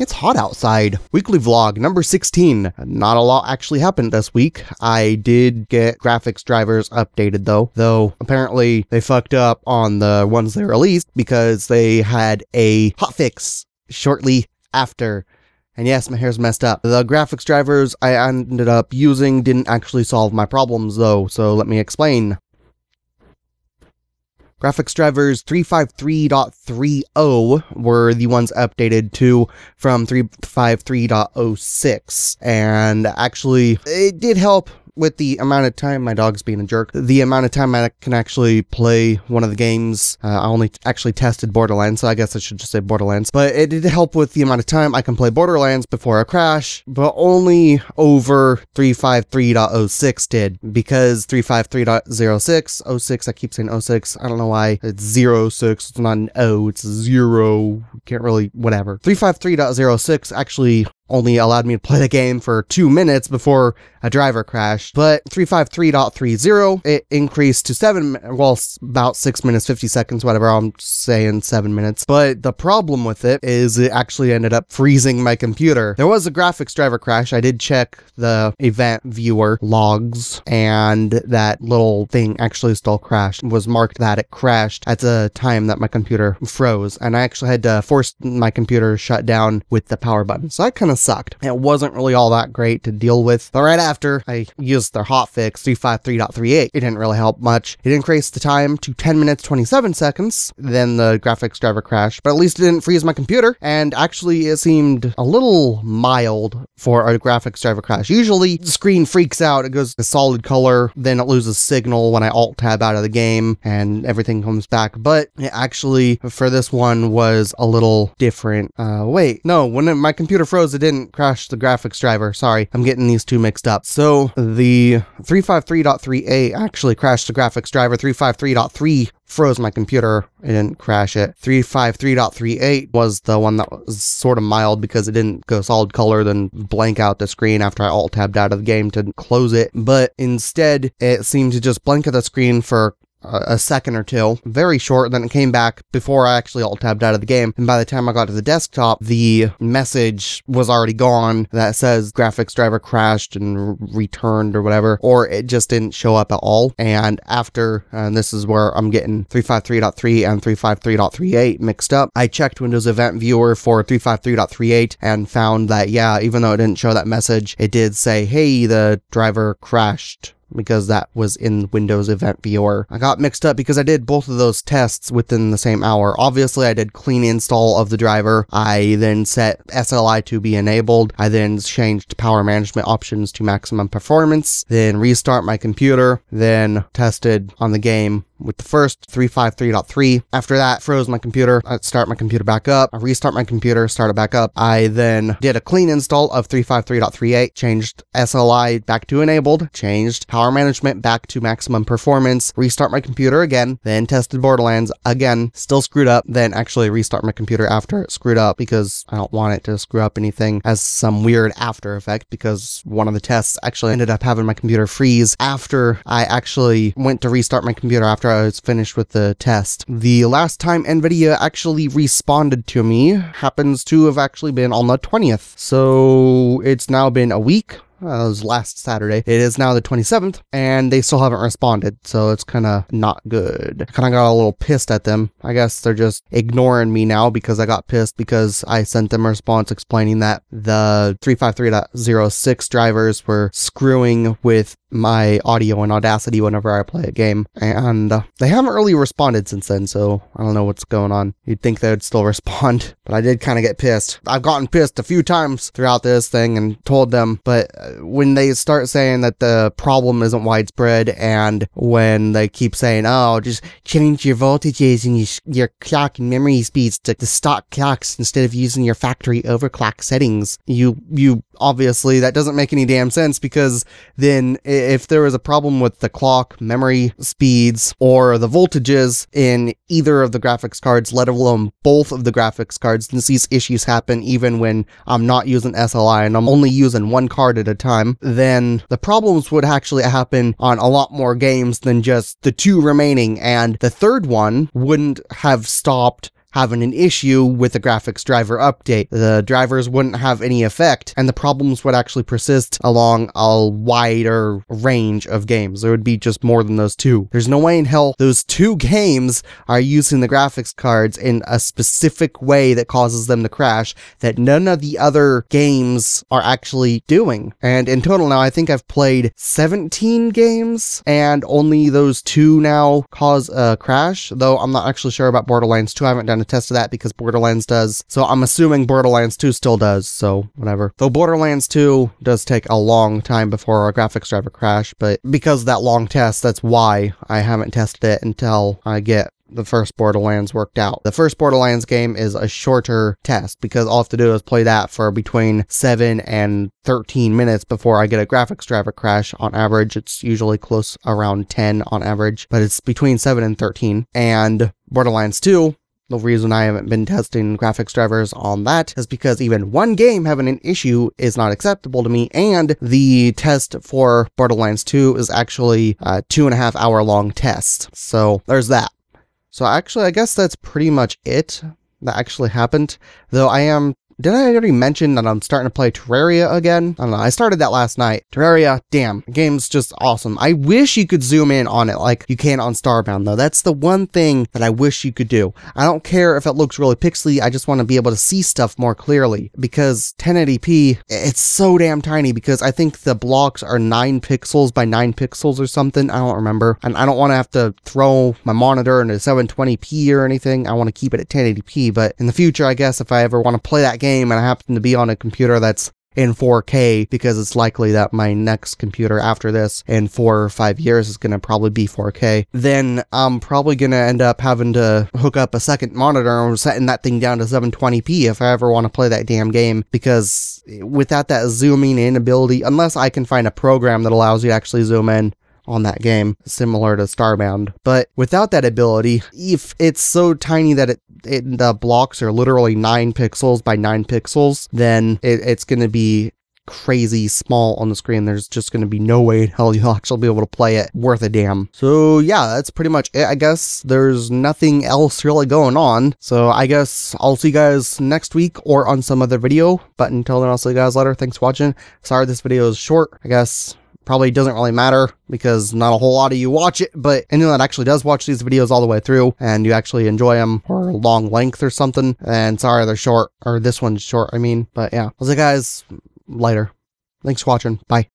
It's hot outside. Weekly vlog number 16. Not a lot actually happened this week. I did get graphics drivers updated though apparently they fucked up on the ones they released because they had a hotfix shortly after. And yes, my hair's messed up. The graphics drivers I ended up using didn't actually solve my problems though, so let me explain. Graphics drivers 353.30 were the ones updated to from 353.06, and actually it did help with the amount of time, my dog's being a jerk, the amount of time I can actually play one of the games. I only actually tested Borderlands, so I guess I should just say Borderlands, but it did help with the amount of time I can play Borderlands before a crash, but only over 353.06 did, because 353.06, 06, I keep saying 06, I don't know why, it's 06, it's not an O, it's 0, can't really, whatever. 353.06 actually only allowed me to play the game for 2 minutes before a driver crashed, but 353.30, it increased to 7, well, about 6 minutes, 50 seconds, whatever, I'm saying 7 minutes, but the problem with it is it actually ended up freezing my computer. There was a graphics driver crash. I did check the event viewer logs, and that little thing actually still crashed. It was marked that it crashed at the time that my computer froze, and I actually had to force my computer shut down with the power button, so that kind of sucked. It wasn't really all that great to deal with, but right after I used their hotfix 353.38, it didn't really help much. It increased the time to 10 minutes 27 seconds, then the graphics driver crashed, but at least it didn't freeze my computer, and actually it seemed a little mild for a graphics driver crash. Usually the screen freaks out, it goes to solid color, then it loses signal when I alt tab out of the game and everything comes back, but it actually for this one was a little different. Wait, no, when my computer froze, it didn't crash the graphics driver. Sorry, I'm getting these two mixed up. So the 353.38 actually crashed the graphics driver. 353.3 froze my computer. It didn't crash it. 353.38 was the one that was sort of mild because it didn't go solid color then blank out the screen after I alt tabbed out of the game to close it, but instead it seemed to just blank out the screen for a second or two, very short, then it came back before I actually alt-tabbed out of the game, and by the time I got to the desktop, the message was already gone that says graphics driver crashed and returned or whatever, or it just didn't show up at all. And after, and this is where I'm getting 353.3 and 353.38 mixed up, I checked Windows Event Viewer for 353.38 and found that, yeah, even though it didn't show that message, it did say, hey, the driver crashed, because that was in Windows Event Viewer. I got mixed up because I did both of those tests within the same hour. Obviously, I did clean install of the driver. I then set SLI to be enabled. I then changed power management options to maximum performance, then restart my computer, then tested on the game with the first 353.3. After that, froze my computer. I'd start my computer back up. I restart my computer, start it back up. I then did a clean install of 353.38, changed SLI back to enabled, changed power management back to maximum performance, restart my computer again, then tested Borderlands again, still screwed up, then actually restart my computer after it screwed up because I don't want it to screw up anything as some weird after effect, because one of the tests actually ended up having my computer freeze after I actually went to restart my computer after I was finished with the test. The last time Nvidia actually responded to me happens to have actually been on the 20th. So it's now been a week. It was last Saturday. It is now the 27th, and they still haven't responded, so it's kind of not good. I kind of got a little pissed at them. I guess they're just ignoring me now because I got pissed because I sent them a response explaining that the 353.06 drivers were screwing with my audio in Audacity whenever I play a game, and they haven't really responded since then, so I don't know what's going on. You'd think they would still respond, but I did kind of get pissed. I've gotten pissed a few times throughout this thing and told them, but when they start saying that the problem isn't widespread, and when they keep saying, oh, just change your voltages and your clock and memory speeds to the stock clocks instead of using your factory overclock settings, you obviously, that doesn't make any damn sense, because then if there was a problem with the clock, memory speeds, or the voltages in either of the graphics cards, let alone both of the graphics cards, since these issues happen even when I'm not using SLI and I'm only using one card at a time, then the problems would actually happen on a lot more games than just the two remaining, and the third one wouldn't have stopped having an issue with the graphics driver update. The drivers wouldn't have any effect, and the problems would actually persist along a wider range of games. There would be just more than those two. There's no way in hell those two games are using the graphics cards in a specific way that causes them to crash that none of the other games are actually doing. And in total now, I think I've played 17 games, and only those two now cause a crash, though I'm not actually sure about Borderlands 2. I haven't done a test of that because Borderlands does, so I'm assuming Borderlands 2 still does, so whatever. Though Borderlands 2 does take a long time before a graphics driver crash, but because of that long test, that's why I haven't tested it until I get the first Borderlands worked out. The first Borderlands game is a shorter test because all I have to do is play that for between 7 and 13 minutes before I get a graphics driver crash. On average, it's usually close around 10 on average, but it's between 7 and 13. And Borderlands 2, the reason I haven't been testing graphics drivers on that is because even one game having an issue is not acceptable to me, and the test for Borderlands 2 is actually a 2.5 hour long test. So there's that. So actually, I guess that's pretty much it that actually happened. Though did I already mention that I'm starting to play Terraria again? I don't know, I started that last night. Terraria, damn, the game's just awesome. I wish you could zoom in on it like you can on Starbound, though. That's the one thing that I wish you could do. I don't care if it looks really pixely, I just want to be able to see stuff more clearly, because 1080p, it's so damn tiny, because I think the blocks are 9 pixels by 9 pixels or something. I don't remember, and I don't want to have to throw my monitor into 720p or anything. I want to keep it at 1080p, but in the future, I guess if I ever want to play that game and I happen to be on a computer that's in 4K, because it's likely that my next computer after this in 4 or 5 years is going to probably be 4K, then I'm probably going to end up having to hook up a second monitor and setting that thing down to 720p if I ever want to play that damn game, because without that zooming in ability, unless I can find a program that allows you to actually zoom in on that game, similar to Starbound. But without that ability, if it's so tiny that the blocks are literally 9 pixels by 9 pixels, then it's going to be crazy small on the screen. There's just going to be no way in hell you'll actually be able to play it worth a damn. So yeah, that's pretty much it. I guess there's nothing else really going on. So I guess I'll see you guys next week or on some other video. But until then, I'll see you guys later. Thanks for watching. Sorry this video is short. I guess probably doesn't really matter because not a whole lot of you watch it, but anyone that actually does watch these videos all the way through and you actually enjoy them or long length or something, and sorry they're short, or this one's short, I mean, but yeah. I'll see you guys later. Thanks for watching. Bye.